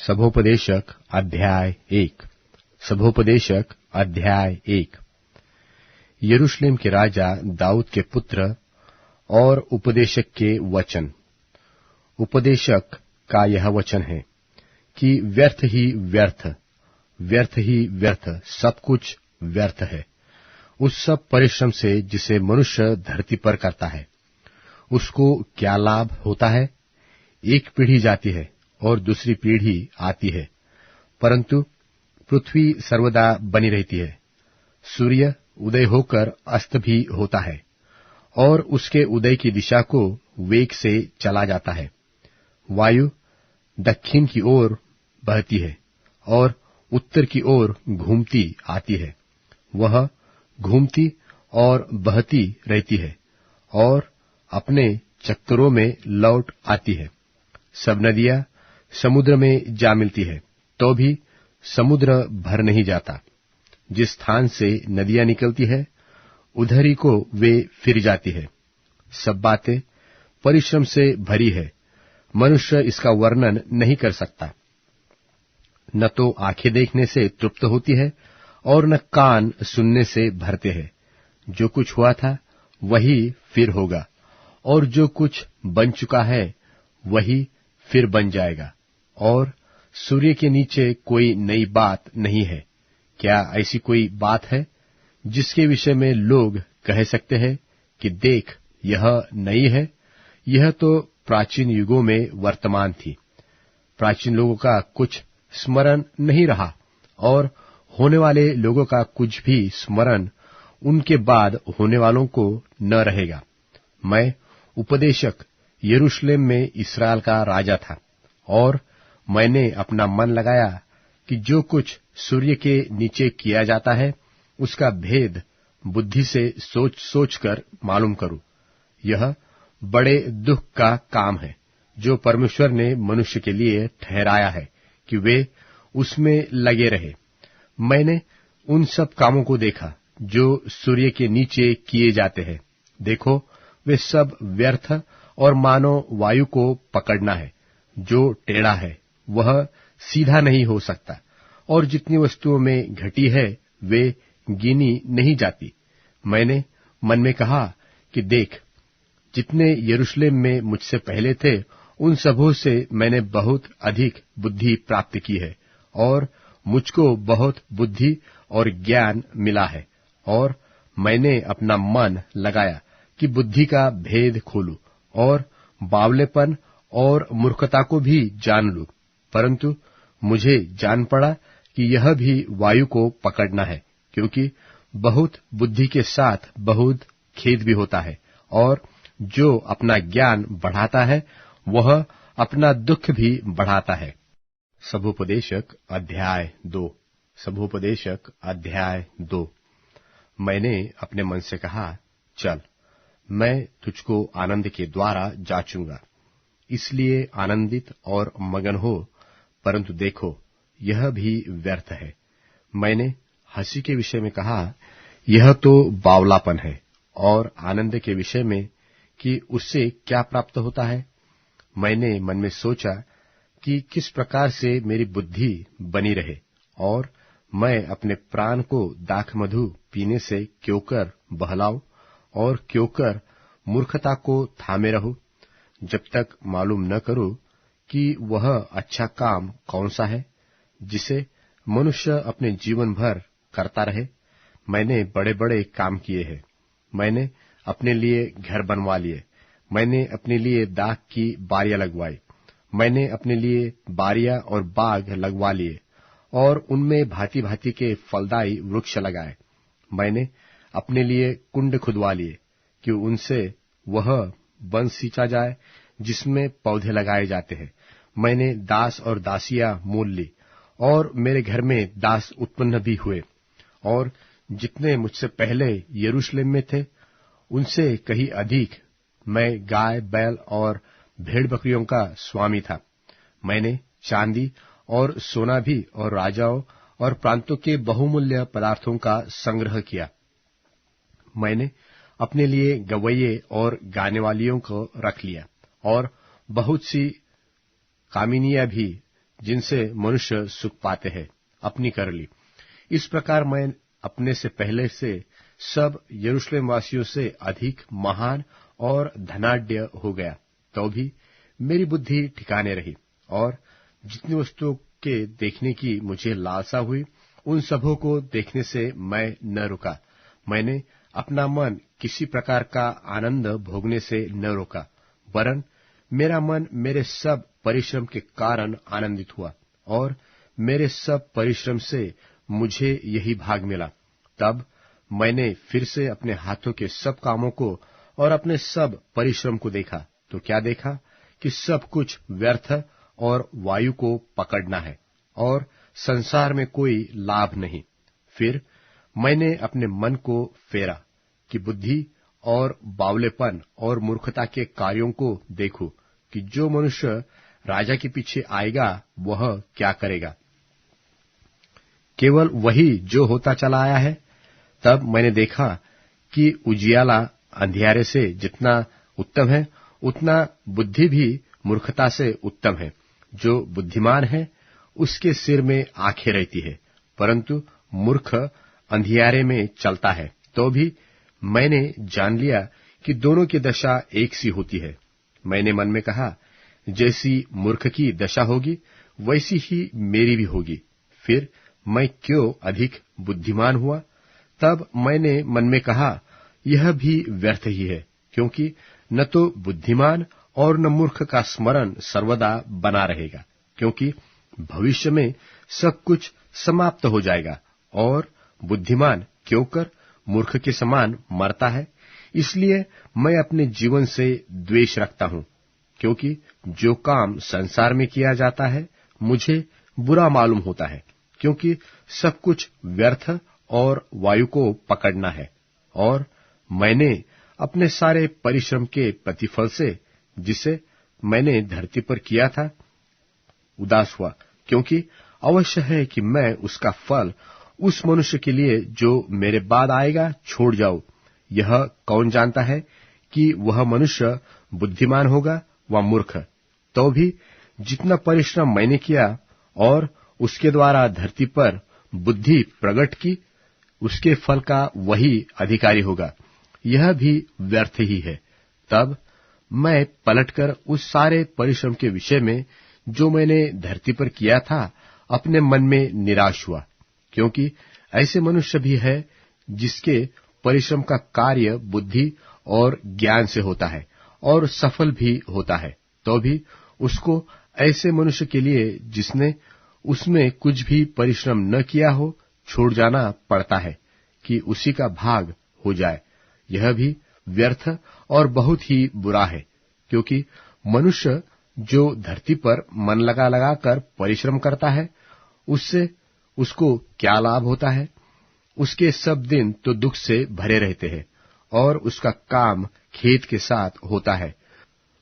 सभोपदेशक अध्याय 1। सभोपदेशक अध्याय 1। यरूशलेम के राजा दाऊद के पुत्र और उपदेशक के वचन। उपदेशक का यह वचन है कि व्यर्थ ही व्यर्थ, व्यर्थ ही व्यर्थ, सब कुछ व्यर्थ है उस सब परिश्रम से जिसे मनुष्य धरती पर करता है। उसको क्या लाभ होता है? एक पीढ़ी जाती है और दूसरी पीढ़ी आती है, परंतु पृथ्वी सर्वदा बनी रहती है। सूर्य उदय होकर अस्त भी होता है और उसके उदय की दिशा को वेग से चला जाता है। वायु दक्षिण की ओर बहती है और उत्तर की ओर घूमती आती है। वह घूमती और बहती रहती है और अपने चक्करों में लौट आती है। सब नदियां समुद्र में जा मिलती है, तो भी समुद्र भर नहीं जाता। जिस स्थान से नदियां निकलती है, उधर ही को वे फिर जाती है। सब बातें परिश्रम से भरी है, मनुष्य इसका वर्णन नहीं कर सकता। न तो आंखें देखने से तृप्त होती है और न कान सुनने से भरते हैं। जो कुछ हुआ था वही फिर होगा, और जो कुछ बन चुका है वही फिर बन जाएगा, और सूर्य के नीचे कोई नई बात नहीं है। क्या ऐसी कोई बात है जिसके विषय में लोग कह सकते हैं कि देख, यह नई है? यह तो प्राचीन युगों में वर्तमान थी। प्राचीन लोगों का कुछ स्मरण नहीं रहा, और होने वाले लोगों का कुछ भी स्मरण उनके बाद होने वालों को न रहेगा। मैं उपदेशक यरूशलेम में इस्राएल का राजा था, और मैंने अपना मन लगाया कि जो कुछ सूर्य के नीचे किया जाता है उसका भेद बुद्धि से सोच सोच कर मालूम करूं। यह बड़े दुख का काम है जो परमेश्वर ने मनुष्य के लिए ठहराया है कि वे उसमें लगे रहे। मैंने उन सब कामों को देखा जो सूर्य के नीचे किए जाते हैं। देखो, वे सब व्यर्थ और मानो वायु को पकड़ना है। जो टेढ़ा है वह सीधा नहीं हो सकता, और जितनी वस्तुओं में घटी है वे गिनी नहीं जाती। मैंने मन में कहा कि देख, जितने यरूशलेम में मुझसे पहले थे उन सबों से मैंने बहुत अधिक बुद्धि प्राप्त की है, और मुझको बहुत बुद्धि और ज्ञान मिला है। और मैंने अपना मन लगाया कि बुद्धि का भेद खोलूं और बावलेपन और मूर्खता को भी जान लूं। परंतु मुझे जान पड़ा कि यह भी वायु को पकड़ना है, क्योंकि बहुत बुद्धि के साथ बहुत खेद भी होता है, और जो अपना ज्ञान बढ़ाता है वह अपना दुख भी बढ़ाता है। सभोपदेशक अध्याय 2। सभोपदेशक अध्याय 2। मैंने अपने मन से कहा, चल, मैं तुझको आनंद के द्वारा जांचूंगा, इसलिए आनंदित और मगन हो। परंतु देखो, यह भी व्यर्थ है। मैंने हंसी के विषय में कहा, यह तो बावलापन है, और आनंद के विषय में कि उससे क्या प्राप्त होता है। मैंने मन में सोचा कि किस प्रकार से मेरी बुद्धि बनी रहे, और मैं अपने प्राण को दाख मधु पीने से क्यों कर बहलाऊं, और क्यों कर मूर्खता को थामे रहूं, जब तक मालूम न करूं कि वह अच्छा काम कौन सा है जिसे मनुष्य अपने जीवन भर करता रहे। मैंने बड़े बड़े काम किए हैं। मैंने अपने लिए घर बनवा लिए, मैंने अपने लिए दाख की बारियां लगवाई, मैंने अपने लिए बारियां और बाग लगवा लिए, और उनमें भांति भांति के फलदायी वृक्ष लगाए। मैंने अपने लिए कुंड खुदवा लिए कि उनसे वह वन सींचा जाए जिसमें पौधे लगाए जाते हैं। मैंने दास और दासियां मोल ली, और मेरे घर में दास उत्पन्न भी हुए, और जितने मुझसे पहले यरूशलेम में थे उनसे कहीं अधिक मैं गाय बैल और भेड़ बकरियों का स्वामी था। मैंने चांदी और सोना भी और राजाओं और प्रांतों के बहुमूल्य पदार्थों का संग्रह किया। मैंने अपने लिए गवैये और गाने वालियों को रख लिया, और बहुत सी कामिनियां भी जिनसे मनुष्य सुख पाते हैं अपनी कर ली। इस प्रकार मैं अपने से पहले से सब यरूशलेम वासियों से अधिक महान और धनाढ्य हो गया, तो भी मेरी बुद्धि ठिकाने रही, और जितनी वस्तुओं के देखने की मुझे लालसा हुई उन सबों को देखने से मैं न रुका। मैंने अपना मन किसी प्रकार का आनंद भोगने से न रोका, वरन मेरा मन मेरे सब परिश्रम के कारण आनंदित हुआ, और मेरे सब परिश्रम से मुझे यही भाग मिला। तब मैंने फिर से अपने हाथों के सब कामों को और अपने सब परिश्रम को देखा, तो क्या देखा कि सब कुछ व्यर्थ और वायु को पकड़ना है, और संसार में कोई लाभ नहीं। फिर मैंने अपने मन को फेरा कि बुद्धि और बावलेपन और मूर्खता के कार्यों को देखूं कि जो मनुष्य राजा के पीछे आएगा वह क्या करेगा। केवल वही जो होता चला आया है। तब मैंने देखा कि उजियाला अंधियारे से जितना उत्तम है, उतना बुद्धि भी मूर्खता से उत्तम है। जो बुद्धिमान है उसके सिर में आंखें रहती है, परंतु मूर्ख अंधियारे में चलता है। तो भी मैंने जान लिया कि दोनों की दशा एक सी होती है। मैंने मन में कहा, जैसी मूर्ख की दशा होगी वैसी ही मेरी भी होगी। फिर मैं क्यों अधिक बुद्धिमान हुआ? तब मैंने मन में कहा, यह भी व्यर्थ ही है, क्योंकि न तो बुद्धिमान और न मूर्ख का स्मरण सर्वदा बना रहेगा, क्योंकि भविष्य में सब कुछ समाप्त हो जाएगा, और बुद्धिमान क्यों कर मूर्ख के समान मरता है। इसलिए मैं अपने जीवन से द्वेष रखता हूं, क्योंकि जो काम संसार में किया जाता है मुझे बुरा मालूम होता है, क्योंकि सब कुछ व्यर्थ और वायु को पकड़ना है। और मैंने अपने सारे परिश्रम के प्रतिफल से, जिसे मैंने धरती पर किया था, उदास हुआ, क्योंकि अवश्य है कि मैं उसका फल उस मनुष्य के लिए जो मेरे बाद आएगा छोड़ जाऊं। यह कौन जानता है कि वह मनुष्य बुद्धिमान होगा व मूर्ख। तो भी जितना परिश्रम मैंने किया और उसके द्वारा धरती पर बुद्धि प्रकट की, उसके फल का वही अधिकारी होगा। यह भी व्यर्थ ही है। तब मैं पलटकर उस सारे परिश्रम के विषय में जो मैंने धरती पर किया था अपने मन में निराश हुआ, क्योंकि ऐसे मनुष्य भी है जिसके परिश्रम का कार्य बुद्धि और ज्ञान से होता है और सफल भी होता है। तो भी उसको ऐसे मनुष्य के लिए जिसने उसमें कुछ भी परिश्रम न किया हो छोड़ जाना पड़ता है कि उसी का भाग हो जाए। यह भी व्यर्थ और बहुत ही बुरा है, क्योंकि मनुष्य जो धरती पर मन लगा लगा कर परिश्रम करता है, उससे उसको क्या लाभ होता है? उसके सब दिन तो दुख से भरे रहते हैं और उसका काम खेत के साथ होता है,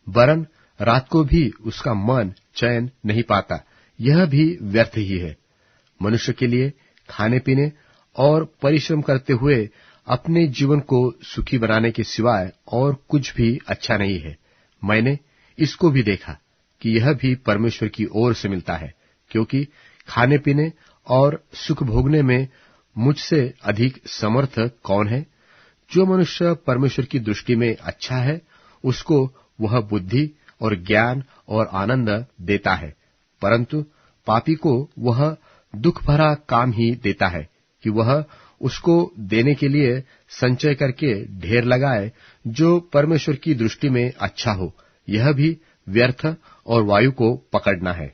वरन रात को भी उसका मन चैन नहीं पाता। यह भी व्यर्थ ही है। मनुष्य के लिए खाने पीने और परिश्रम करते हुए अपने जीवन को सुखी बनाने के सिवाय और कुछ भी अच्छा नहीं है। मैंने इसको भी देखा कि यह भी परमेश्वर की ओर से मिलता है, क्योंकि खाने पीने और सुख भोगने में मुझसे अधिक समर्थ कौन है? जो मनुष्य परमेश्वर की दृष्टि में अच्छा है, उसको वह बुद्धि और ज्ञान और आनंद देता है, परंतु पापी को वह दुख भरा काम ही देता है कि वह उसको देने के लिए संचय करके ढेर लगाए, जो परमेश्वर की दृष्टि में अच्छा हो। यह भी व्यर्थ और वायु को पकड़ना है।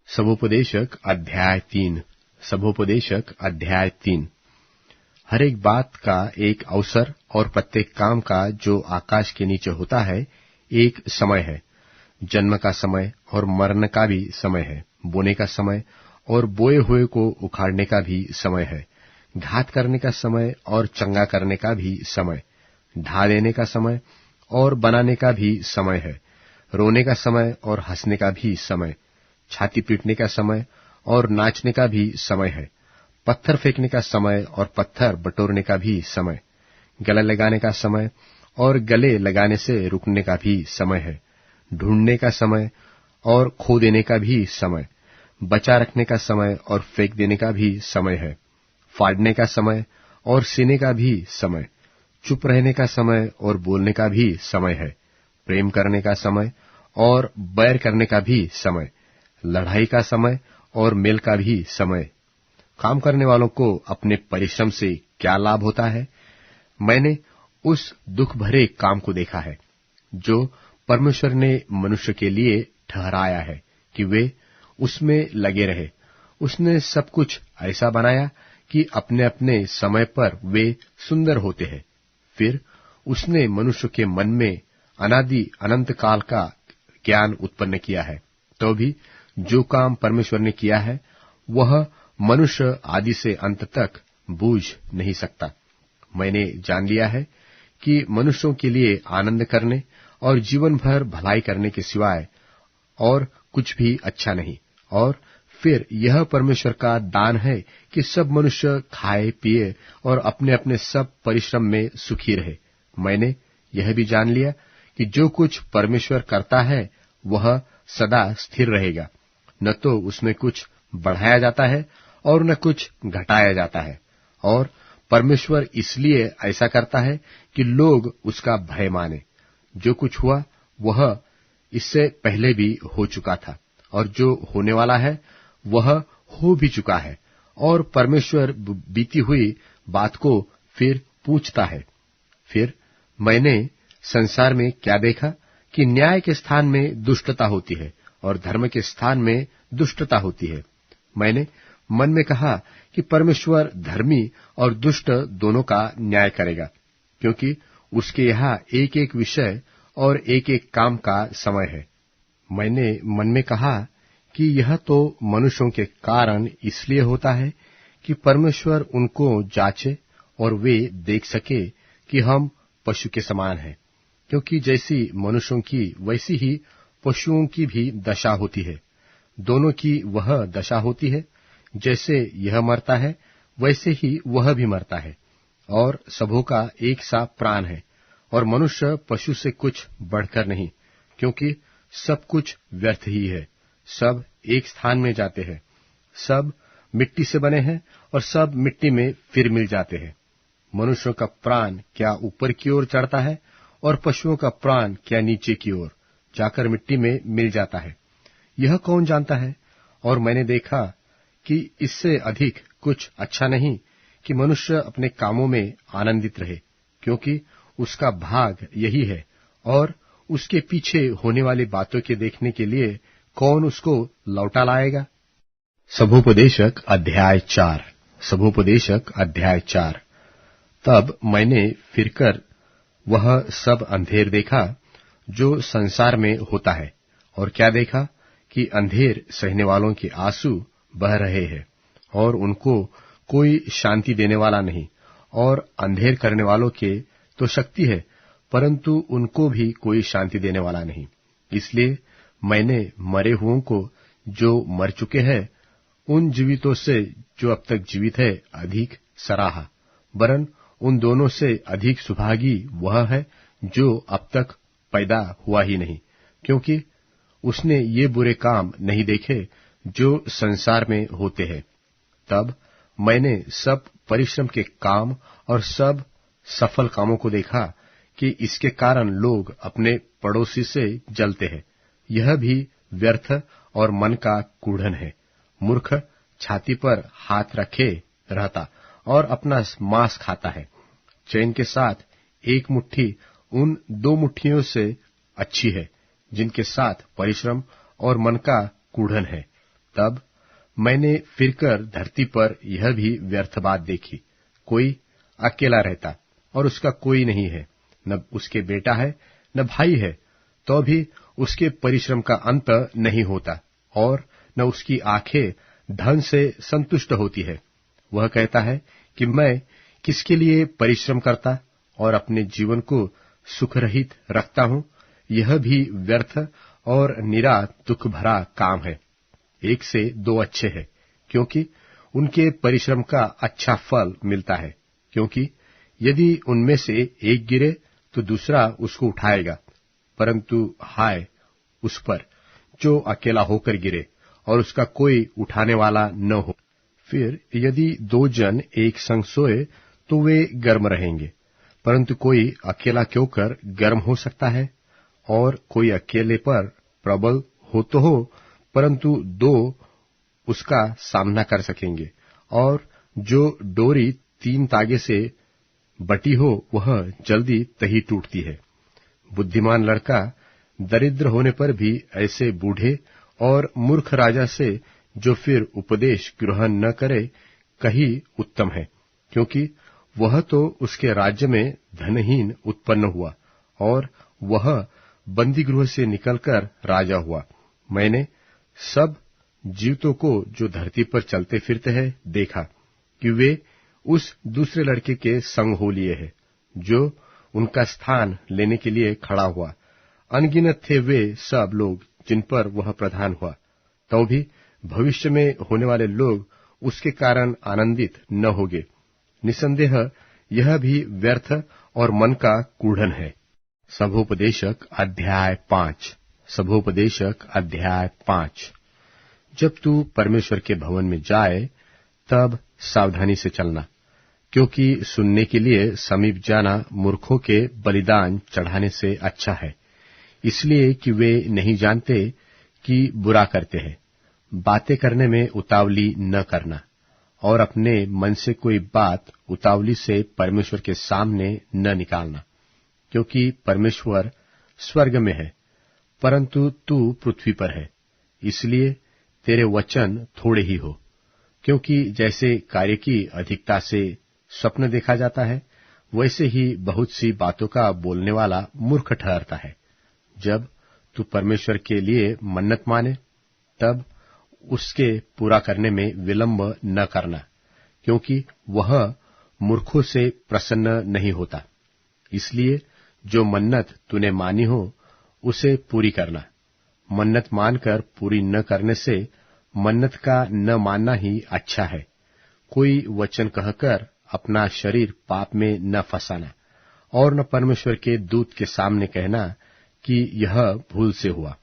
सबोपदेशक अध्याय 3। सबोपदेशक अध्याय 3। हर एक बात का एक अवसर और प्रत्येक काम का जो आकाश के नीचे होता है एक समय है। जन्म का समय और मरने का भी समय है, बोने का समय और बोए हुए को उखाड़ने का भी समय है, घात करने का समय और चंगा करने का भी समय, ढा देने का समय और बनाने का भी समय है, रोने का समय और हंसने का भी समय, छाती पीटने का समय और नाचने का भी समय है, पत्थर फेंकने का समय और पत्थर बटोरने का भी समय, गले लगाने का समय और गले लगाने से रुकने का भी समय है, ढूंढने का समय और खो देने का भी समय, बचा रखने का समय और फेंक देने का भी समय है, फाड़ने का समय और सीने का भी समय, चुप रहने का समय और बोलने का भी समय है, प्रेम करने का समय और बैर करने का भी समय, लड़ाई का समय और मेल का भी समय। काम करने वालों को अपने परिश्रम से क्या लाभ होता है? मैंने उस दुख भरे काम को देखा है जो परमेश्वर ने मनुष्य के लिए ठहराया है कि वे उसमें लगे रहे। उसने सब कुछ ऐसा बनाया कि अपने अपने समय पर वे सुंदर होते हैं। फिर उसने मनुष्य के मन में अनादि अनंत काल का ज्ञान उत्पन्न किया है। तो भी जो काम परमेश्वर ने किया है वह मनुष्य आदि से अंत तक बूझ नहीं सकता। मैंने जान लिया है कि मनुष्यों के लिए आनंद करने और जीवन भर भलाई करने के सिवाय और कुछ भी अच्छा नहीं। और फिर यह परमेश्वर का दान है कि सब मनुष्य खाए पिए और अपने अपने सब परिश्रम में सुखी रहे। मैंने यह भी जान लिया कि जो कुछ परमेश्वर करता है वह सदा स्थिर रहेगा, न तो उसमें कुछ बढ़ाया जाता है और न कुछ घटाया जाता है। और परमेश्वर इसलिए ऐसा करता है कि लोग उसका भय माने। जो कुछ हुआ वह इससे पहले भी हो चुका था, और जो होने वाला है वह हो भी चुका है, और परमेश्वर बीती हुई बात को फिर पूछता है। फिर मैंने संसार में क्या देखा कि न्याय के स्थान में दुष्टता होती है और धर्म के स्थान में दुष्टता होती है। मैंने मन में कहा कि परमेश्वर धर्मी और दुष्ट दोनों का न्याय करेगा, क्योंकि उसके यहाँ एक एक विषय और एक एक काम का समय है। मैंने मन में कहा कि यह तो मनुष्यों के कारण इसलिए होता है कि परमेश्वर उनको जांचे और वे देख सके कि हम पशु के समान हैं, क्योंकि जैसी मनुष्यों की वैसी ही पशुओं की भी दशा होती है। दोनों की वह दशा होती है, जैसे यह मरता है वैसे ही वह भी मरता है, और सबों का एक सा प्राण है। और मनुष्य पशु से कुछ बढ़कर नहीं, क्योंकि सब कुछ व्यर्थ ही है, सब एक स्थान में जाते हैं, सब मिट्टी से बने हैं और सब मिट्टी में फिर मिल जाते हैं। मनुष्यों का प्राण क्या ऊपर की ओर चढ़ता है, और पशुओं का प्राण क्या नीचे की ओर जाकर मिट्टी में मिल जाता है, यह कौन जानता है? और मैंने देखा कि इससे अधिक कुछ अच्छा नहीं कि मनुष्य अपने कामों में आनंदित रहे, क्योंकि उसका भाग यही है, और उसके पीछे होने वाली बातों के देखने के लिए कौन उसको लौटा लाएगा? सबोपदेशक अध्याय 4। सबोपदेशक अध्याय 4। तब मैंने फिरकर वह सब अंधेर देखा जो संसार में होता है, और क्या देखा कि अंधेर सहने वालों के आंसू बह रहे हैं, और उनको कोई शांति देने वाला नहीं। और अंधेर करने वालों के तो शक्ति है, परंतु उनको भी कोई शांति देने वाला नहीं। इसलिए मैंने मरे हुओं को जो मर चुके हैं उन जीवितों से जो अब तक जीवित है अधिक सराहा, वरन उन दोनों से अधिक सुभागी वह है जो अब तक पैदा हुआ ही नहीं, क्योंकि उसने ये बुरे काम नहीं देखे जो संसार में होते हैं। तब मैंने सब परिश्रम के काम और सब सफल कामों को देखा कि इसके कारण लोग अपने पड़ोसी से जलते हैं। यह भी व्यर्थ और मन का कूढ़न है। मूर्ख छाती पर हाथ रखे रहता और अपना मांस खाता है। चैन के साथ एक मुट्ठी उन दो मुट्ठियों से अच्छी है जिनके साथ परिश्रम और मन का कूढ़न है। तब मैंने फिरकर धरती पर यह भी व्यर्थ बात देखी। कोई अकेला रहता और उसका कोई नहीं है, न उसके बेटा है न भाई है, तो भी उसके परिश्रम का अंत नहीं होता और न उसकी आंखें धन से संतुष्ट होती है। वह कहता है कि मैं किसके लिए परिश्रम करता और अपने जीवन को सुख रहित रखता हूं। यह भी व्यर्थ और निरा दुख भरा काम है। एक से दो अच्छे हैं, क्योंकि उनके परिश्रम का अच्छा फल मिलता है। क्योंकि यदि उनमें से एक गिरे तो दूसरा उसको उठाएगा, परंतु हाय उस पर जो अकेला होकर गिरे और उसका कोई उठाने वाला न हो। फिर यदि 2 जन एक संग सोए तो वे गर्म रहेंगे, परंतु कोई अकेला क्यों कर गर्म हो सकता है? और कोई अकेले पर प्रबल हो तो हो, परंतु 2 उसका सामना कर सकेंगे। और जो डोरी 3 तागे से बटी हो वह जल्दी तही टूटती है। बुद्धिमान लड़का दरिद्र होने पर भी ऐसे बूढ़े और मूर्ख राजा से जो फिर उपदेश ग्रहण न करे कहीं उत्तम है, क्योंकि वह तो उसके राज्य में धनहीन उत्पन्न हुआ और वह बंदी गृह से निकलकर राजा हुआ। मैंने सब जीवतों को जो धरती पर चलते फिरते हैं देखा कि वे उस दूसरे लड़के के संग हो लिए हैं, जो उनका स्थान लेने के लिए खड़ा हुआ। अनगिनत थे वे सब लोग जिन पर वह प्रधान हुआ, तो भी भविष्य में होने वाले लोग उसके कारण आनंदित न होंगे। निसंदेह यह भी व्यर्थ और मन का कूढ़न है। सभोपदेशक अध्याय 5। सभोपदेशक अध्याय 5। जब तू परमेश्वर के भवन में जाए तब सावधानी से चलना, क्योंकि सुनने के लिए समीप जाना मूर्खों के बलिदान चढ़ाने से अच्छा है, इसलिए कि वे नहीं जानते कि बुरा करते हैं। बातें करने में उतावली न करना, और अपने मन से कोई बात उतावली से परमेश्वर के सामने न निकालना, क्योंकि परमेश्वर स्वर्ग में है, परंतु तू पृथ्वी पर है, इसलिए तेरे वचन थोड़े ही हो। क्योंकि जैसे कार्य की अधिकता से स्वप्न देखा जाता है, वैसे ही बहुत सी बातों का बोलने वाला मूर्ख ठहरता है। जब तू परमेश्वर के लिए मन्नत माने, तब उसके पूरा करने में विलंब न करना, क्योंकि वह मूर्खों से प्रसन्न नहीं होता। इसलिए जो मन्नत तूने मानी हो उसे पूरी करना। मन्नत मानकर पूरी न करने से मन्नत का न मानना ही अच्छा है। कोई वचन कहकर अपना शरीर पाप में न फंसाना, और न परमेश्वर के दूत के सामने कहना कि यह भूल से हुआ।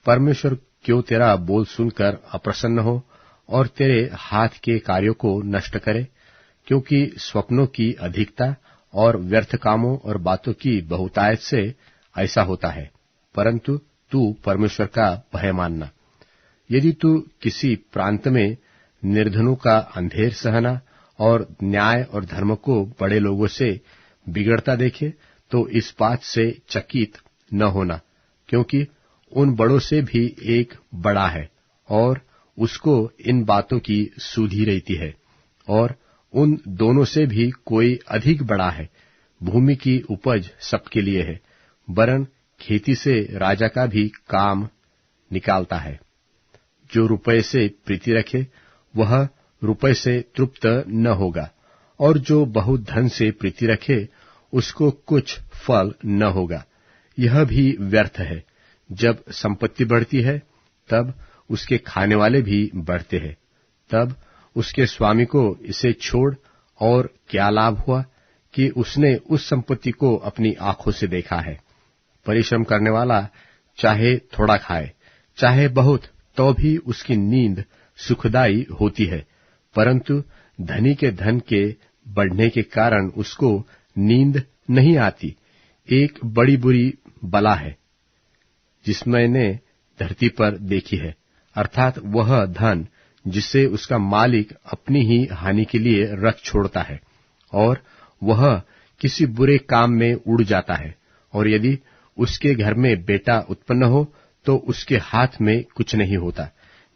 परमेश्वर क्यों तेरा बोल सुनकर अप्रसन्न हो और तेरे हाथ के कार्यों को नष्ट करे? क्योंकि स्वप्नों की अधिकता और व्यर्थ कामों और बातों की बहुतायत से ऐसा होता है। परंतु तू परमेश्वर का भय मानना। यदि तू किसी प्रांत में निर्धनों का अंधेर सहना और न्याय और धर्म को बड़े लोगों से बिगड़ता देखे, तो इस बात से चकित न होना, क्योंकि उन बड़ों से भी एक बड़ा है और उसको इन बातों की सुधि रहती है, और उन दोनों से भी कोई अधिक बड़ा है। भूमि की उपज सबके लिए है, वरन खेती से राजा का भी काम निकालता है। जो रुपये से प्रीति रखे वह रुपये से तृप्त न होगा, और जो बहुत धन से प्रीति रखे उसको कुछ फल न होगा। यह भी व्यर्थ है। जब संपत्ति बढ़ती है तब उसके खाने वाले भी बढ़ते हैं। तब उसके स्वामी को इसे छोड़ और क्या लाभ हुआ कि उसने उस संपत्ति को अपनी आंखों से देखा है। परिश्रम करने वाला चाहे थोड़ा खाए चाहे बहुत, तो भी उसकी नींद सुखदायी होती है, परंतु धनी के धन के बढ़ने के कारण उसको नींद नहीं आती। एक बड़ी बुरी बला है जिसमैंने धरती पर देखी है, अर्थात वह धन जिसे उसका मालिक अपनी ही हानि के लिए रख छोड़ता है, और वह किसी बुरे काम में उड़ जाता है। और यदि उसके घर में बेटा उत्पन्न हो तो उसके हाथ में कुछ नहीं होता।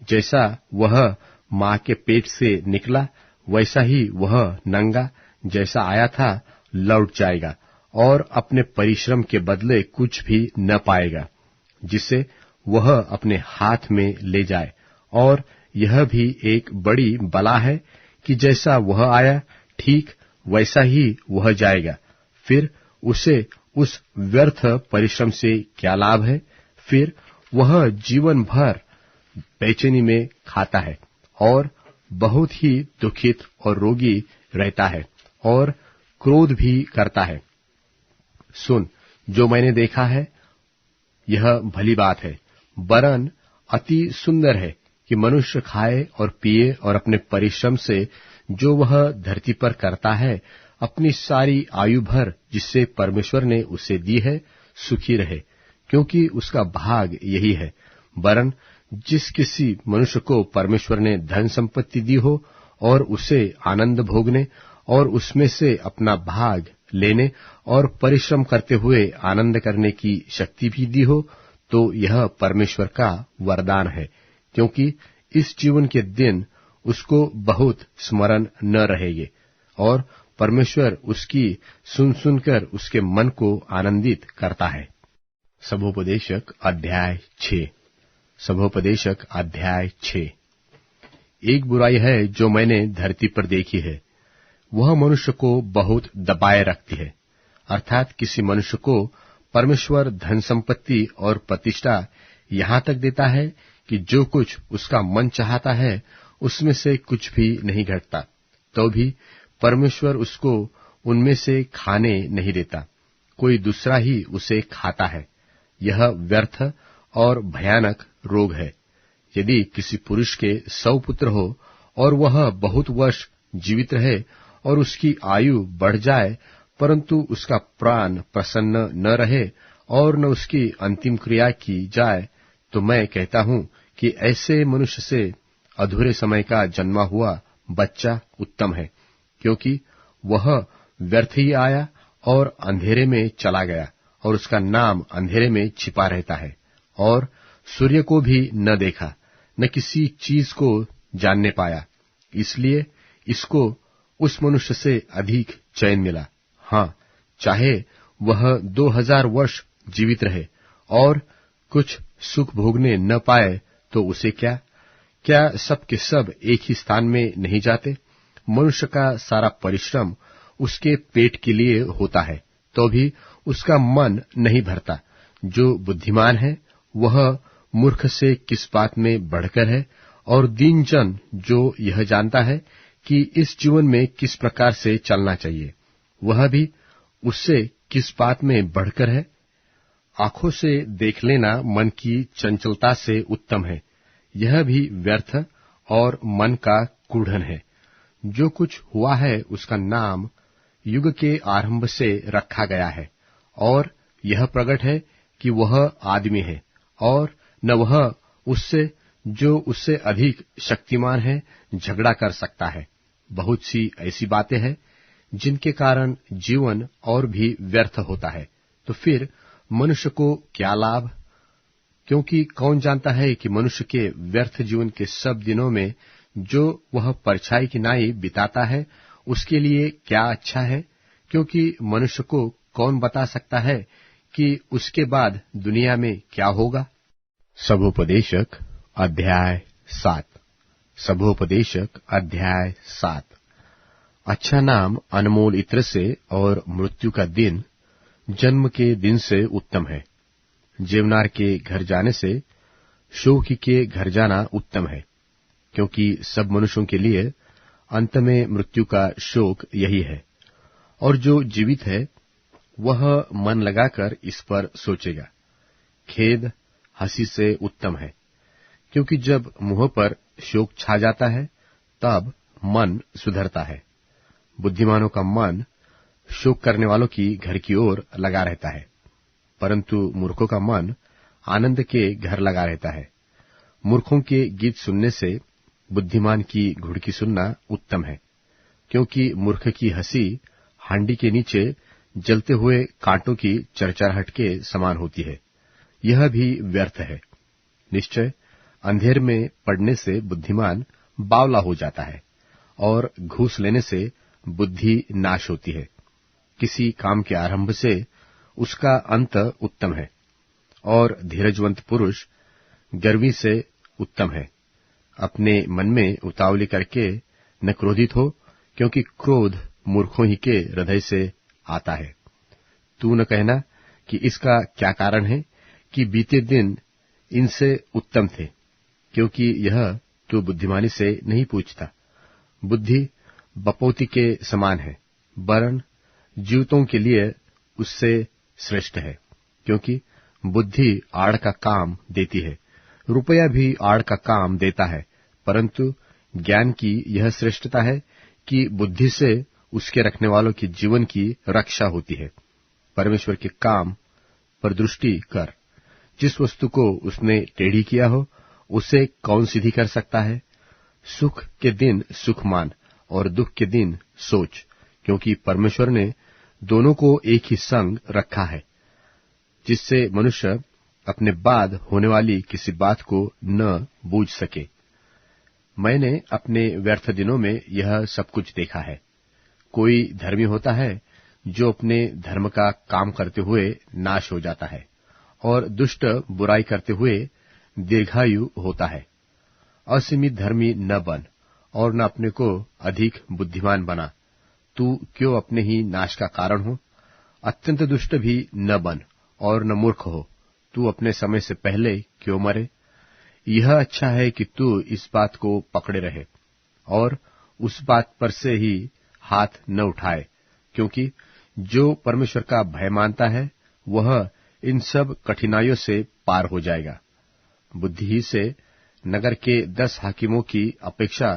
जैसा वह माँ के पेट से निकला वैसा ही वह नंगा जैसा आया था लौट जाएगा, और अपने परिश्रम के बदले कुछ भी न पाएगा जिसे वह अपने हाथ में ले जाए। और यह भी एक बड़ी बला है कि जैसा वह आया ठीक वैसा ही वह जाएगा। फिर उसे उस व्यर्थ परिश्रम से क्या लाभ है? फिर वह जीवन भर बेचैनी में खाता है और बहुत ही दुखित और रोगी रहता है और क्रोध भी करता है। सुन, जो मैंने देखा है यह भली बात है, वरन अति सुंदर है कि मनुष्य खाए और पिए और अपने परिश्रम से जो वह धरती पर करता है, अपनी सारी आयु भर जिससे परमेश्वर ने उसे दी है, सुखी रहे, क्योंकि उसका भाग यही है। वरन जिस किसी मनुष्य को परमेश्वर ने धन संपत्ति दी हो और उसे आनंद भोगने और उसमें से अपना भाग लेने और परिश्रम करते हुए आनंद करने की शक्ति भी दी हो, तो यह परमेश्वर का वरदान है, क्योंकि इस जीवन के दिन उसको बहुत स्मरण न रहेंगे और परमेश्वर उसकी सुन सुनकर उसके मन को आनंदित करता है। सभोपदेशक अध्याय 6। सभोपदेशक अध्याय 6। एक बुराई है जो मैंने धरती पर देखी है, वह मनुष्य को बहुत दबाए रखती है। अर्थात किसी मनुष्य को परमेश्वर धन संपत्ति और प्रतिष्ठा यहां तक देता है कि जो कुछ उसका मन चाहता है उसमें से कुछ भी नहीं घटता, तो भी परमेश्वर उसको उनमें से खाने नहीं देता, कोई दूसरा ही उसे खाता है। यह व्यर्थ और भयानक रोग है। यदि किसी पुरुष के 100 पुत्र हो और वह बहुत वर्ष जीवित रहे और उसकी आयु बढ़ जाए, परंतु उसका प्राण प्रसन्न न रहे और न उसकी अंतिम क्रिया की जाए, तो मैं कहता हूं कि ऐसे मनुष्य से अधूरे समय का जन्मा हुआ बच्चा उत्तम है, क्योंकि वह व्यर्थ ही आया और अंधेरे में चला गया और उसका नाम अंधेरे में छिपा रहता है और सूर्य को भी न देखा, न किसी चीज को जानने पाया। इसलिए इसको उस मनुष्य से अधिक चैन मिला। हाँ, चाहे वह 2000 वर्ष जीवित रहे और कुछ सुख भोगने न पाए, तो उसे क्या सब के सब एक ही स्थान में नहीं जाते? मनुष्य का सारा परिश्रम उसके पेट के लिए होता है, तो भी उसका मन नहीं भरता। जो बुद्धिमान है वह मूर्ख से किस बात में बढ़कर है, और दीन जन जो यह जानता है कि इस जीवन में किस प्रकार से चलना चाहिए, वह भी उससे किस बात में बढ़कर है। आंखों से देख लेना मन की चंचलता से उत्तम है, यह भी व्यर्थ और मन का कूढ़न है। जो कुछ हुआ है उसका नाम युग के आरंभ से रखा गया है, और यह प्रकट है कि वह आदमी है, और न वह उससे जो उससे अधिक शक्तिमान है झगड़ा कर सकता है। बहुत सी ऐसी बातें हैं जिनके कारण जीवन और भी व्यर्थ होता है, तो फिर मनुष्य को क्या लाभ? क्योंकि कौन जानता है कि मनुष्य के व्यर्थ जीवन के सब दिनों में जो वह परछाई की नाई बिताता है उसके लिए क्या अच्छा है? क्योंकि मनुष्य को कौन बता सकता है कि उसके बाद दुनिया में क्या होगा? सभोपदेशक अध्याय 7। सभोपदेशक अध्याय 7। अच्छा नाम अनमोल इत्र से और मृत्यु का दिन जन्म के दिन से उत्तम है। जेवनार के घर जाने से शोकी के घर जाना उत्तम है, क्योंकि सब मनुष्यों के लिए अंत में मृत्यु का शोक यही है। और जो जीवित है वह मन लगाकर इस पर सोचेगा। खेद हंसी से उत्तम है, क्योंकि जब मुंह पर शोक छा जाता है तब मन सुधरता है। बुद्धिमानों का मन शोक करने वालों की घर की ओर लगा रहता है, परंतु मूर्खों का मन आनंद के घर लगा रहता है। मूर्खों के गीत सुनने से बुद्धिमान की घुड़की सुनना उत्तम है, क्योंकि मूर्ख की हंसी हांडी के नीचे जलते हुए कांटों की चरचराहट के समान होती है, यह भी व्यर्थ है। निश्चय अंधेर में पड़ने से बुद्धिमान बावला हो जाता है, और घूस लेने से बुद्धि नाश होती है। किसी काम के आरंभ से उसका अंत उत्तम है, और धीरजवंत पुरुष गर्वी से उत्तम है। अपने मन में उतावली करके न क्रोधित हो, क्योंकि क्रोध मूर्खों ही के हृदय से आता है। तू न कहना कि इसका क्या कारण है कि बीते दिन इनसे उत्तम थे, क्योंकि यह तू बुद्धिमानी से नहीं पूछता। बुद्धि बपौती के समान है, वरन जीवतों के लिए उससे श्रेष्ठ है, क्योंकि बुद्धि आड़ का काम देती है, रुपया भी आड़ का काम देता है, परंतु ज्ञान की यह श्रेष्ठता है कि बुद्धि से उसके रखने वालों के जीवन की रक्षा होती है। परमेश्वर के काम पर दृष्टि कर। जिस वस्तु को उसने टेढ़ी किया हो, उसे कौन सीधी कर सकता है? सुख के दिन सुख मान और दुख के दिन सोच, क्योंकि परमेश्वर ने दोनों को एक ही संग रखा है, जिससे मनुष्य अपने बाद होने वाली किसी बात को न बूझ सके। मैंने अपने व्यर्थ दिनों में यह सब कुछ देखा है। कोई धर्मी होता है जो अपने धर्म का काम करते हुए नाश हो जाता है, और दुष्ट बुराई करते हुए दीर्घायु होता है। असीमित धर्मी न बन और न अपने को अधिक बुद्धिमान बना। तू क्यों अपने ही नाश का कारण हो? अत्यंत दुष्ट भी न बन और न मूर्ख हो। तू अपने समय से पहले क्यों मरे? यह अच्छा है कि तू इस बात को पकड़े रहे और उस बात पर से ही हाथ न उठाए, क्योंकि जो परमेश्वर का भय मानता है वह इन सब कठिनाइयों से पार हो जाएगा। बुद्धि ही से नगर के 10 हाकिमों की अपेक्षा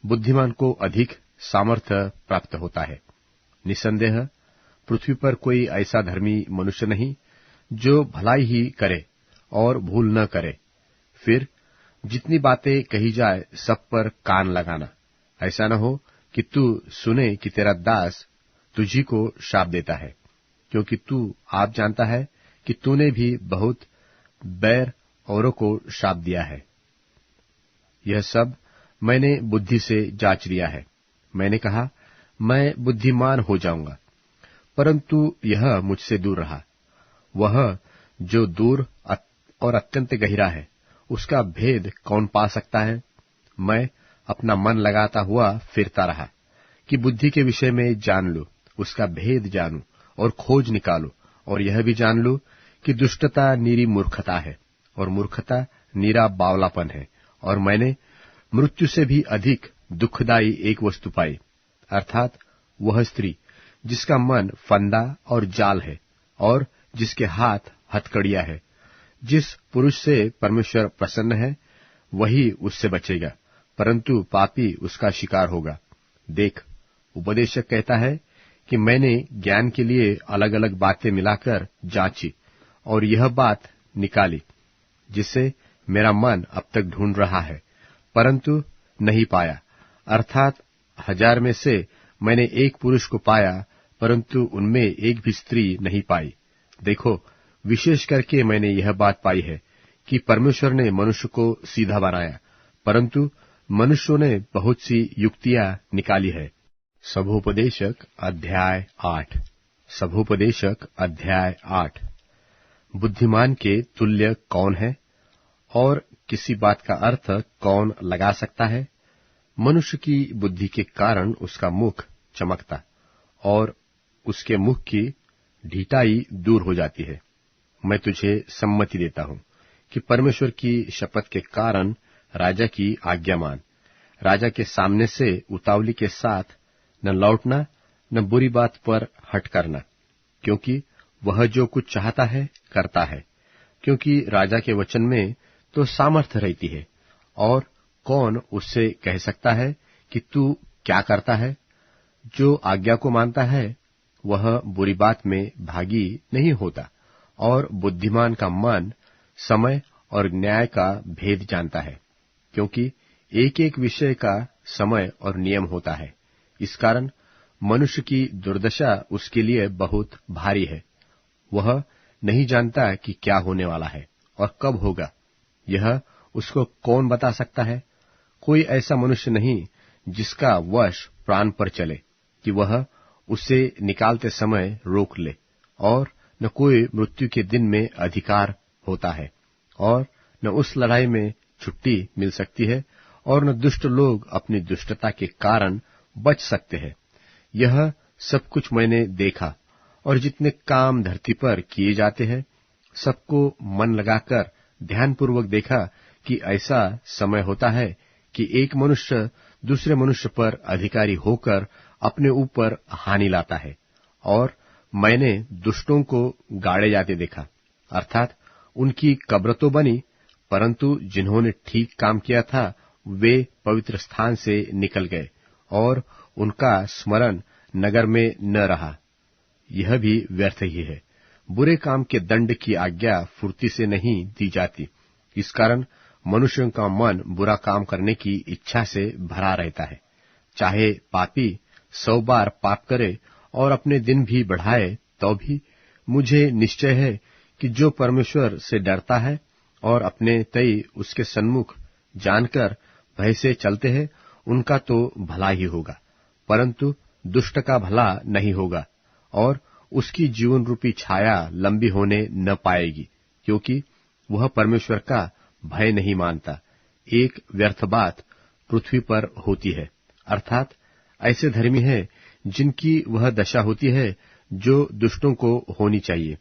बुद्धिमान को अधिक सामर्थ्य प्राप्त होता है। निसंदेह पृथ्वी पर कोई ऐसा धर्मी मनुष्य नहीं जो भलाई ही करे और भूल न करे। फिर जितनी बातें कही जाए सब पर कान लगाना। ऐसा न हो कि तू सुने कि तेरा दास तुझी को शाप देता है, क्योंकि तू आप जानता है कि तूने भी बहुत बैर औरों को शाप दिया है। यह सब मैंने बुद्धि से जांच लिया है। मैंने कहा, मैं बुद्धिमान हो जाऊंगा, परंतु यह मुझसे दूर रहा। वह जो दूर और अत्यंत गहरा है, उसका भेद कौन पा सकता है? मैं अपना मन लगाता हुआ फिरता रहा कि बुद्धि के विषय में जान लूं, उसका भेद जानूं और खोज निकालूं, और यह भी जान लूं कि दुष्टता नीरी मूर्खता है और मूर्खता नीरा बावलापन है। और मैंने मृत्यु से भी अधिक दुखदायी एक वस्तु पाई, अर्थात वह स्त्री जिसका मन फंदा और जाल है और जिसके हाथ हथकड़िया है। जिस पुरुष से परमेश्वर प्रसन्न है वही उससे बचेगा, परंतु पापी उसका शिकार होगा। देख, उपदेशक कहता है कि मैंने ज्ञान के लिए अलग अलग बातें मिलाकर जांची और यह बात निकाली जिसे मेरा मन अब तक ढूंढ रहा है, परंतु नहीं पाया। अर्थात 1000 में से मैंने एक पुरुष को पाया, परंतु उनमें एक भी स्त्री नहीं पाई। देखो, विशेष करके मैंने यह बात पाई है कि परमेश्वर ने मनुष्य को सीधा बनाया, परंतु मनुष्यों ने बहुत सी युक्तियां निकाली है। सभोपदेशक अध्याय 8। सभोपदेशक अध्याय 8। बुद्धिमान के तुल्य कौन है और किसी बात का अर्थ कौन लगा सकता है? मनुष्य की बुद्धि के कारण उसका मुख चमकता और उसके मुख की ढीठाई दूर हो जाती है। मैं तुझे सम्मति देता हूं कि परमेश्वर की शपथ के कारण राजा की आज्ञा मान। राजा के सामने से उतावली के साथ न लौटना, न बुरी बात पर हट करना, क्योंकि वह जो कुछ चाहता है करता है। क्योंकि राजा के वचन में तो सामर्थ्य रहती है, और कौन उससे कह सकता है कि तू क्या करता है? जो आज्ञा को मानता है वह बुरी बात में भागी नहीं होता, और बुद्धिमान का मन समय और न्याय का भेद जानता है, क्योंकि एक एक विषय का समय और नियम होता है। इस कारण मनुष्य की दुर्दशा उसके लिए बहुत भारी है। वह नहीं जानता कि क्या होने वाला है और कब होगा, यह उसको कौन बता सकता है? कोई ऐसा मनुष्य नहीं जिसका वश प्राण पर चले कि वह उसे निकालते समय रोक ले, और न कोई मृत्यु के दिन में अधिकार होता है, और न उस लड़ाई में छुट्टी मिल सकती है, और न दुष्ट लोग अपनी दुष्टता के कारण बच सकते हैं। यह सब कुछ मैंने देखा, और जितने काम धरती पर किए जाते हैं सबको मन लगाकर ध्यानपूर्वक देखा कि ऐसा समय होता है कि एक मनुष्य दूसरे मनुष्य पर अधिकारी होकर अपने ऊपर हानि लाता है, और मैंने दुष्टों को गाड़े जाते देखा, अर्थात उनकी कब्र तो बनी परंतु जिन्होंने ठीक काम किया था वे पवित्र स्थान से निकल गए और उनका स्मरण नगर में न रहा। यह भी व्यर्थ ही है। बुरे काम के दंड की आज्ञा फुर्ती से नहीं दी जाती। इस कारण मनुष्यों का मन बुरा काम करने की इच्छा से भरा रहता है। चाहे पापी 100 बार पाप करे और अपने दिन भी बढ़ाए तो भी मुझे निश्चय है कि जो परमेश्वर से डरता है और अपने तय उसके सन्मुख जानकर भय से चलते हैं उनका तो भला ही होगा, परंतु दुष्ट का भला नहीं होगा और उसकी जीवन रूपी छाया लंबी होने न पाएगी, क्योंकि वह परमेश्वर का भय नहीं मानता। एक व्यर्थ बात पृथ्वी पर होती है, अर्थात ऐसे धर्मी है जिनकी वह दशा होती है जो दुष्टों को होनी चाहिए।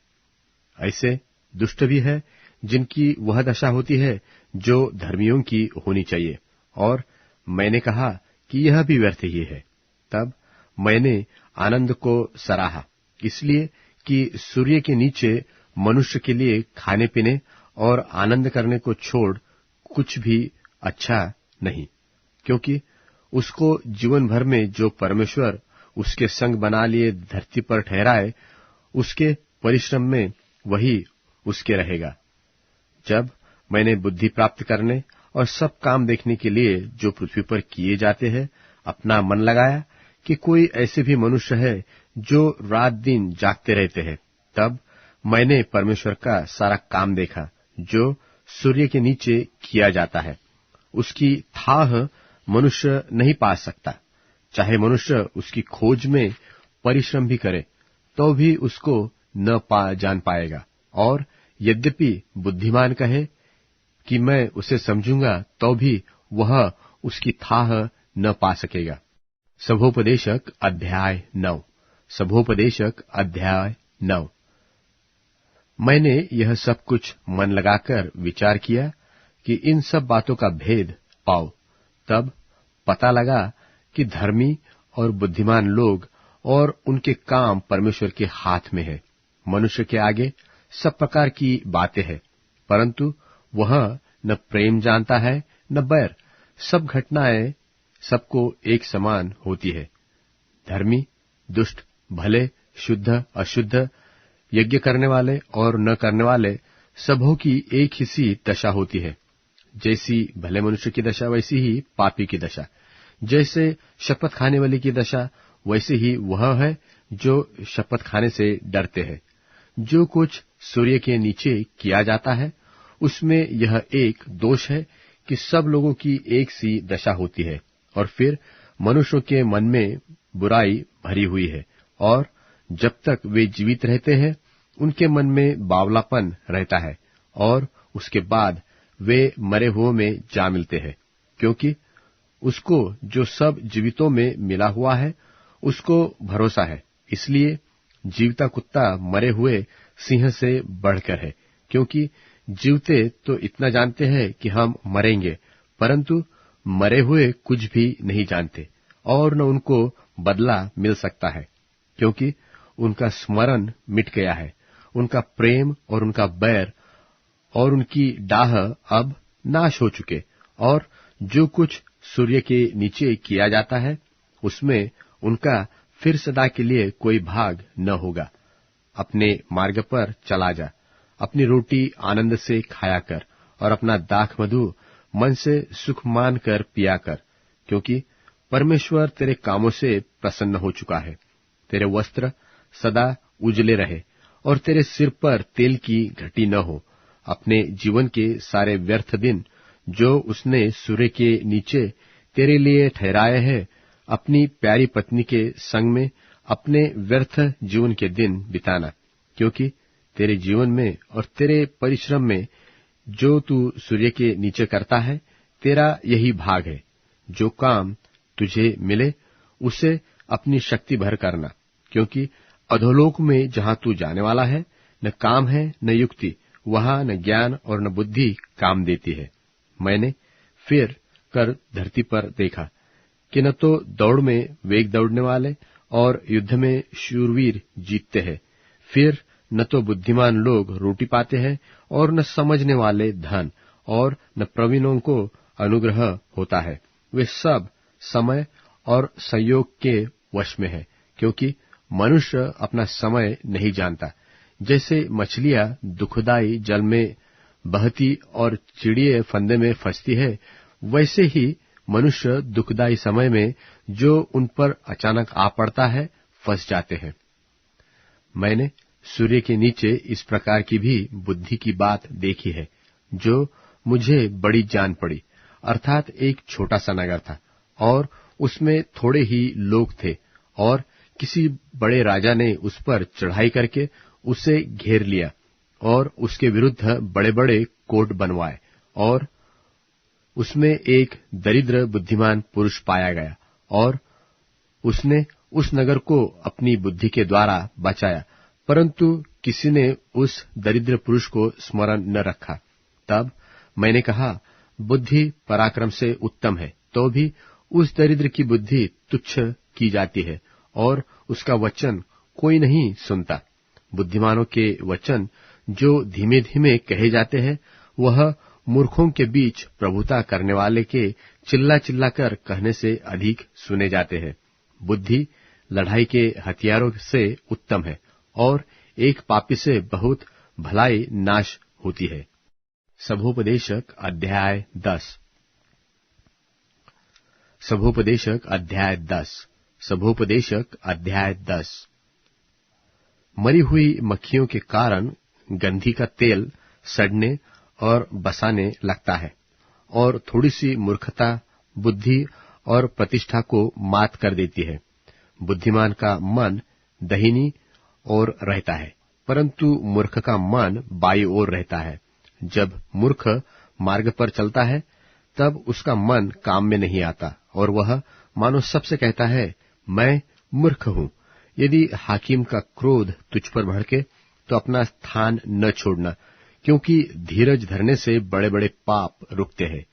ऐसे दुष्ट भी है जिनकी वह दशा होती है जो धर्मियों की होनी चाहिए। और मैंने कहा कि यह भी व्यर्थ ही है। तब मैंने आनंद को सराहा, इसलिए कि सूर्य के नीचे मनुष्य के लिए खाने पीने और आनंद करने को छोड़ कुछ भी अच्छा नहीं, क्योंकि उसको जीवन भर में जो परमेश्वर उसके संग बना लिए धरती पर ठहराए, उसके परिश्रम में वही उसके रहेगा। जब मैंने बुद्धि प्राप्त करने और सब काम देखने के लिए जो पृथ्वी पर किए जाते हैं अपना मन लगाया कि कोई ऐसे भी मनुष्य है जो रात दिन जागते रहते हैं, तब मैंने परमेश्वर का सारा काम देखा जो सूर्य के नीचे किया जाता है। उसकी थाह मनुष्य नहीं पा सकता। चाहे मनुष्य उसकी खोज में परिश्रम भी करे तो भी उसको न जान पाएगा। और यद्यपि बुद्धिमान कहे कि मैं उसे समझूंगा तो भी वह उसकी थाह न पा सकेगा। सभोपदेशक अध्याय 9। सभोपदेशक अध्याय 9। मैंने यह सब कुछ मन लगाकर विचार किया कि इन सब बातों का भेद पाओ। तब पता लगा कि धर्मी और बुद्धिमान लोग और उनके काम परमेश्वर के हाथ में है। मनुष्य के आगे सब प्रकार की बातें हैं, परंतु वह न प्रेम जानता है न बैर। सब घटनाएं सबको एक समान होती है। धर्मी, दुष्ट, भले, शुद्ध, अशुद्ध, यज्ञ करने वाले और न करने वाले सबों की एक ही सी दशा होती है। जैसी भले मनुष्य की दशा वैसी ही पापी की दशा। जैसे शपथ खाने वाले की दशा वैसे ही वह है जो शपथ खाने से डरते हैं। जो कुछ सूर्य के नीचे किया जाता है उसमें यह एक दोष है कि सब लोगों की एक सी दशा होती है, और फिर मनुष्यों के मन में बुराई भरी हुई है, और जब तक वे जीवित रहते हैं उनके मन में बावलापन रहता है, और उसके बाद वे मरे हुओं में जा मिलते हैं। क्योंकि उसको जो सब जीवितों में मिला हुआ है उसको भरोसा है, इसलिए जीवता कुत्ता मरे हुए सिंह से बढ़कर है। क्योंकि जीवते तो इतना जानते हैं कि हम मरेंगे, परंतु मरे हुए कुछ भी नहीं जानते और न उनको बदला मिल सकता है, क्योंकि उनका स्मरण मिट गया है। उनका प्रेम और उनका बैर और उनकी डाह अब नाश हो चुके, और जो कुछ सूर्य के नीचे किया जाता है उसमें उनका फिर सदा के लिए कोई भाग न होगा। अपने मार्ग पर चला जा, अपनी रोटी आनंद से खाया कर और अपना दाख मधु मन से सुख मान कर पिया कर, क्योंकि परमेश्वर तेरे कामों से प्रसन्न हो चुका है। तेरे वस्त्र सदा उजले रहे और तेरे सिर पर तेल की घटी न हो। अपने जीवन के सारे व्यर्थ दिन जो उसने सूर्य के नीचे तेरे लिए ठहराए हैं, अपनी प्यारी पत्नी के संग में अपने व्यर्थ जीवन के दिन बिताना, क्योंकि तेरे जीवन में और तेरे परिश्रम में जो तू सूर्य के नीचे करता है तेरा यही भाग है। जो काम तुझे मिले उसे अपनी शक्ति भर करना, क्योंकि अधोलोक में जहां तू जाने वाला है न काम है न युक्ति, वहां न ज्ञान और न बुद्धि काम देती है। मैंने फिर कर धरती पर देखा कि न तो दौड़ में वेग दौड़ने वाले और युद्ध में शूरवीर जीतते हैं, फिर न तो बुद्धिमान लोग रोटी पाते हैं और न समझने वाले धन, और न प्रवीणों को अनुग्रह होता है। वे सब समय और संयोग के वश में है, क्योंकि मनुष्य अपना समय नहीं जानता। जैसे मछलियां दुखदाई जल में बहती और चिड़िए फंदे में फंसती है, वैसे ही मनुष्य दुखदाई समय में जो उन पर अचानक आ पड़ता है फंस जाते हैं। मैंने सूर्य के नीचे इस प्रकार की भी बुद्धि की बात देखी है, जो मुझे बड़ी जान पड़ी। अर्थात एक छोटा सा नगर था और उसमें थोड़े ही लोग थे, और किसी बड़े राजा ने उस पर चढ़ाई करके उसे घेर लिया और उसके विरुद्ध बड़े बड़े कोट बनवाए, और उसमें एक दरिद्र बुद्धिमान पुरुष पाया गया, और उसने उस नगर को अपनी बुद्धि के द्वारा बचाया, परंतु किसी ने उस दरिद्र पुरुष को स्मरण न रखा। तब मैंने कहा, बुद्धि पराक्रम से उत्तम है, तो भी उस दरिद्र की बुद्धि तुच्छ की जाती है और उसका वचन कोई नहीं सुनता। बुद्धिमानों के वचन जो धीमे धीमे कहे जाते हैं, वह मूर्खों के बीच प्रभुता करने वाले के चिल्ला चिल्ला कर कहने से अधिक सुने जाते हैं। बुद्धि लड़ाई के हथियारों से उत्तम है, और एक पापी से बहुत भलाई नाश होती है। सभोपदेशक अध्याय 10। सभोपदेशक अध्याय 10। सभोपदेशक अध्याय 10। मरी हुई मक्खियों के कारण गंधी का तेल सड़ने और बसाने लगता है, और थोड़ी सी मूर्खता बुद्धि और प्रतिष्ठा को मात कर देती है। बुद्धिमान का मन दाहिनी ओर रहता है, परंतु मूर्ख का मन बाईं ओर रहता है। जब मूर्ख मार्ग पर चलता है, तब उसका मन काम में नहीं आता, और वह मानो सबसे कहता है, मैं मूर्ख हूं। यदि हाकिम का क्रोध तुझ पर भड़के, तो अपना स्थान न छोड़ना, क्योंकि धीरज धरने से बड़े बड़े पाप रुकते हैं।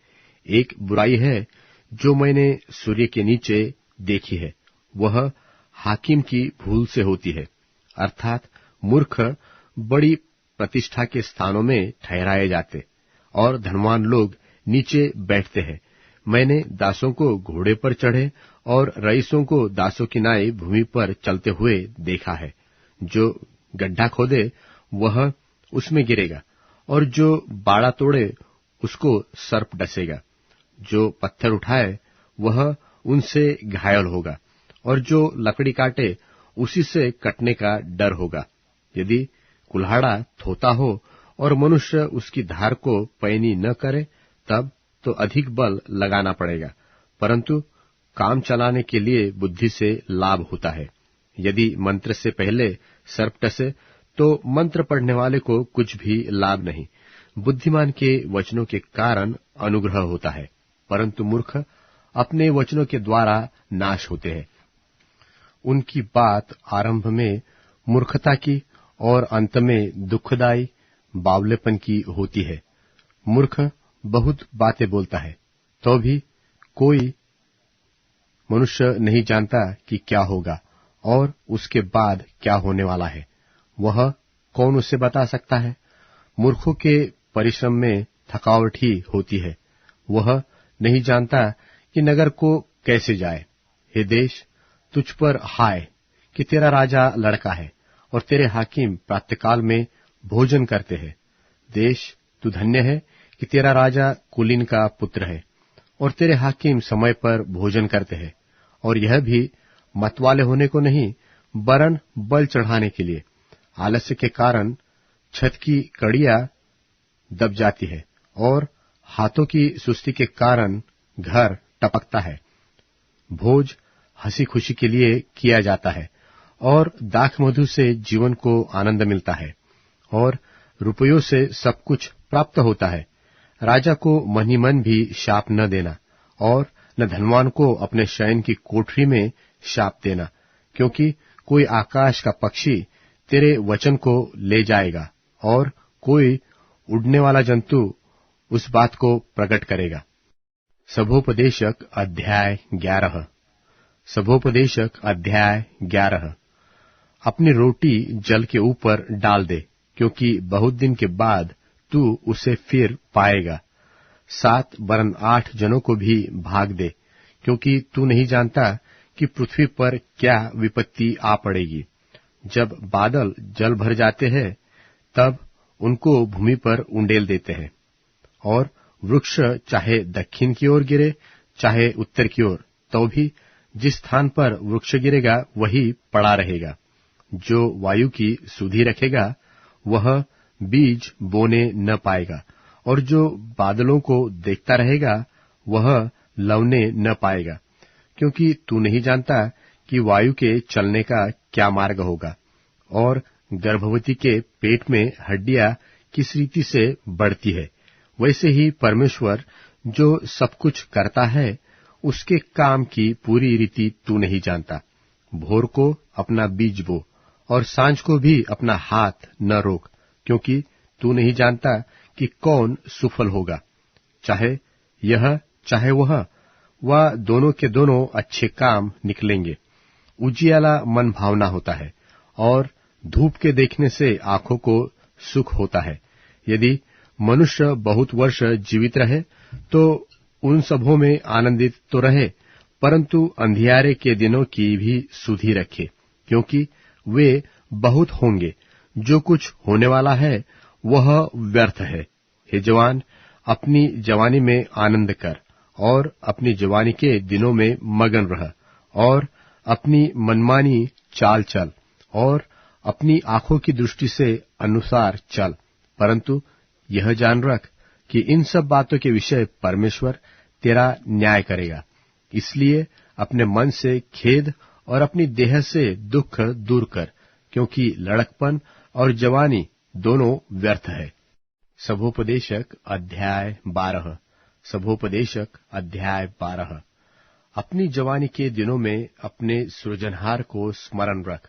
एक बुराई है जो मैंने सूर्य के नीचे देखी है, वह हाकिम की भूल से होती है, अर्थात मूर्ख बड़ी प्रतिष्ठा के स्थानों में ठहराए जाते और धनवान लोग नीचे बैठते हैं। मैंने दासों को घोड़े पर चढ़े और रईसों को दासों की नाई भूमि पर चलते हुए देखा है। जो गड्ढा खोदे वह उसमें गिरेगा, और जो बाड़ा तोड़े उसको सर्प डसेगा। जो पत्थर उठाए वह उनसे घायल होगा, और जो लकड़ी काटे उसी से कटने का डर होगा। यदि कुल्हाड़ा थोता हो और मनुष्य उसकी धार को पैनी न करे, तब तो अधिक बल लगाना पड़ेगा, परंतु काम चलाने के लिए बुद्धि से लाभ होता है। यदि मंत्र से पहले सर्प डसे, तो मंत्र पढ़ने वाले को कुछ भी लाभ नहीं। बुद्धिमान के वचनों के कारण अनुग्रह होता है, परंतु मूर्ख अपने वचनों के द्वारा नाश होते हैं। उनकी बात आरंभ में मूर्खता की और अंत में दुखदाई बावलेपन की होती है। मूर्ख बहुत बातें बोलता है, तो भी कोई मनुष्य नहीं जानता कि क्या होगा और उसके बाद क्या होने वाला है। वह कौन उसे बता सकता है? मूर्खों के परिश्रम में थकावट ही होती है। वह नहीं जानता कि नगर को कैसे जाए। हे देश, तुझ पर हाय कि तेरा राजा लड़का है और तेरे हाकिम प्रातःकाल में भोजन करते हैं। देश, तू धन्य है कि तेरा राजा कुलीन का पुत्र है और तेरे हाकिम समय पर भोजन करते हैं, और यह भी मतवाले होने को नहीं, वरन बल चढ़ाने के लिए। आलस्य के कारण छत की कड़ियां दब जाती है और हाथों की सुस्ती के कारण घर टपकता है। भोज हंसी खुशी के लिए किया जाता है और दाख मधु से जीवन को आनंद मिलता है और रुपयों से सब कुछ प्राप्त होता है। राजा को मन ही मन भी शाप न देना और न धनवान को अपने शयन की कोठरी में शाप देना, क्योंकि कोई आकाश का पक्षी तेरे वचन को ले जाएगा और कोई उड़ने वाला जंतु उस बात को प्रकट करेगा। सभोपदेशक अध्याय 11। सभोपदेशक अध्याय 11। अपनी रोटी जल के ऊपर डाल दे, क्योंकि बहुत दिन के बाद तू उसे फिर पाएगा। 7 वरन 8 जनों को भी भाग दे, क्योंकि तू नहीं जानता कि पृथ्वी पर क्या विपत्ति आ पड़ेगी। जब बादल जल भर जाते हैं, तब उनको भूमि पर उंडेल देते हैं, और वृक्ष चाहे दक्षिण की ओर गिरे चाहे उत्तर की ओर, तो भी जिस स्थान पर वृक्ष गिरेगा वही पड़ा रहेगा। जो वायु की सुधि रखेगा वह बीज बोने न पाएगा, और जो बादलों को देखता रहेगा वह लवने न पाएगा, क्योंकि तू नहीं जानता कि वायु के चलने का क्या मार्ग होगा, और गर्भवती के पेट में हड्डियां किस रीति से बढ़ती है। वैसे ही परमेश्वर जो सब कुछ करता है, उसके काम की पूरी रीति तू नहीं जानता। भोर को अपना बीज बो, और सांझ को भी अपना हाथ न रोक, क्योंकि तू नहीं जानता कि कौन सुफल होगा, चाहे यह चाहे वह दोनों के दोनों अच्छे काम निकलेंगे। उजियाला मन भावना होता है, और धूप के देखने से आंखों को सुख होता है। यदि मनुष्य बहुत वर्ष जीवित रहे तो उन सबों में आनंदित तो रहे, परंतु अंधियारे के दिनों की भी सुधि रखे, क्योंकि वे बहुत होंगे। जो कुछ होने वाला है वह व्यर्थ है। हे जवान, अपनी जवानी में आनंद कर, और अपनी जवानी के दिनों में मगन रह, और अपनी मनमानी चाल चल, और अपनी आंखों की दृष्टि से अनुसार चल, परंतु यह जान रख कि इन सब बातों के विषय परमेश्वर तेरा न्याय करेगा। इसलिए अपने मन से खेद और अपनी देह से दुख दूर कर, क्योंकि लड़कपन और जवानी दोनों व्यर्थ है। सभोपदेशक अध्याय 12। सभोपदेशक अध्याय 12। अपनी जवानी के दिनों में अपने सृजनहार को स्मरण रख,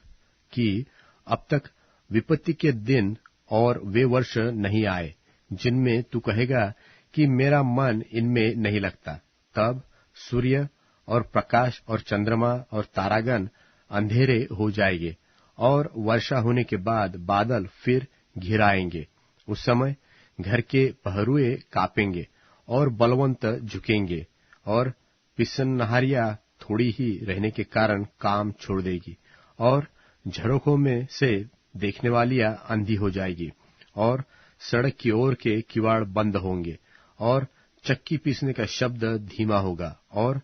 कि अब तक विपत्ति के दिन और वे वर्ष नहीं आए जिनमें तू कहेगा कि मेरा मन इनमें नहीं लगता। तब सूर्य और प्रकाश और चंद्रमा और तारागण अंधेरे हो जाएंगे, और वर्षा होने के बाद बादल फिर घिराएंगे। उस समय घर के पहरुए कांपेंगे, और बलवंत झुकेंगे, और पिसनहारियां थोड़ी ही रहने के कारण काम छोड़ देगी, और झरोखों में से देखने वालियां अंधी हो जाएगी, और सड़क की ओर के किवाड़ बंद होंगे, और चक्की पीसने का शब्द धीमा होगा, और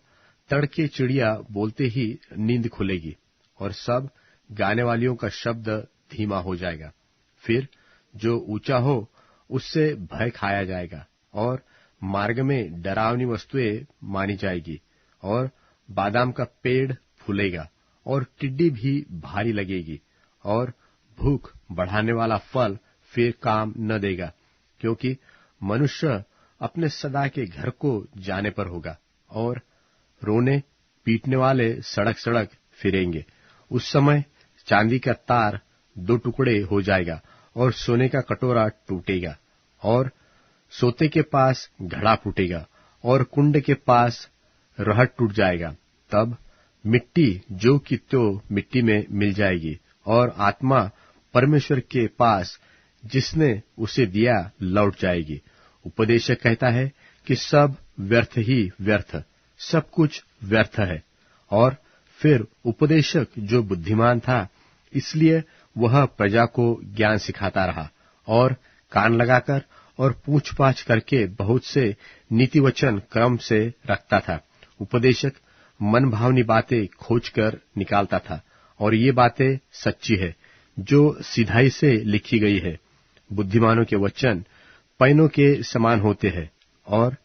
तड़के चिड़िया बोलते ही नींद खुलेगी, और सब गाने वालियों का शब्द धीमा हो जाएगा। फिर जो ऊंचा हो उससे भय खाया जाएगा, और मार्ग में डरावनी वस्तुएं मानी जाएगी, और बादाम का पेड़ फूलेगा, और टिड्डी भी भारी लगेगी, और भूख बढ़ाने वाला फल फिर काम न देगा, क्योंकि मनुष्य अपने सदा के घर को जाने पर होगा, और रोने पीटने वाले सड़क सड़क फिरेंगे। उस समय चांदी का तार 2 टुकड़े हो जाएगा, और सोने का कटोरा टूटेगा, और सोते के पास घड़ा फूटेगा, और कुंड के पास रहट टूट जाएगा। तब मिट्टी जो कि तो मिट्टी में मिल जाएगी, और आत्मा परमेश्वर के पास जिसने उसे दिया लौट जाएगी। उपदेशक कहता है कि सब व्यर्थ ही व्यर्थ, सब कुछ व्यर्थ है। और फिर उपदेशक जो बुद्धिमान था, इसलिए वह प्रजा को ज्ञान सिखाता रहा, और कान लगाकर और पूछपाछ करके बहुत से नीति वचन क्रम से रखता था। उपदेशक मन भावनी बातें खोजकर निकालता था, और ये बातें सच्ची है जो सिधाई से लिखी गई है। बुद्धिमानों के वचन पैनों के समान होते हैं, और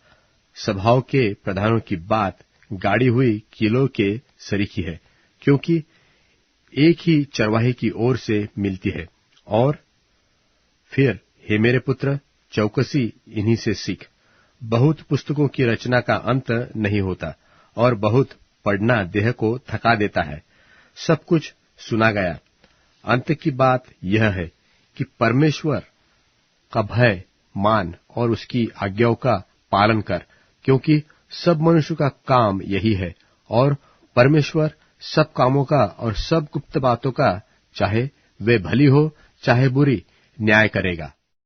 सभाओं के प्रधानों की बात गाड़ी हुई कीलों के सरीखी है, क्योंकि एक ही चरवाहे की ओर से मिलती है। और फिर हे मेरे पुत्र, चौकसी इन्हीं से सीख। बहुत पुस्तकों की रचना का अंत नहीं होता, और बहुत पढ़ना देह को थका देता है। सब कुछ सुना गया। अंत की बात यह है कि परमेश्वर का भय मान और उसकी आज्ञाओं का पालन कर, क्योंकि सब मनुष्य का काम यही है, और परमेश्वर सब कामों का और सब गुप्त बातों का, चाहे वे भली हो चाहे बुरी, न्याय करेगा।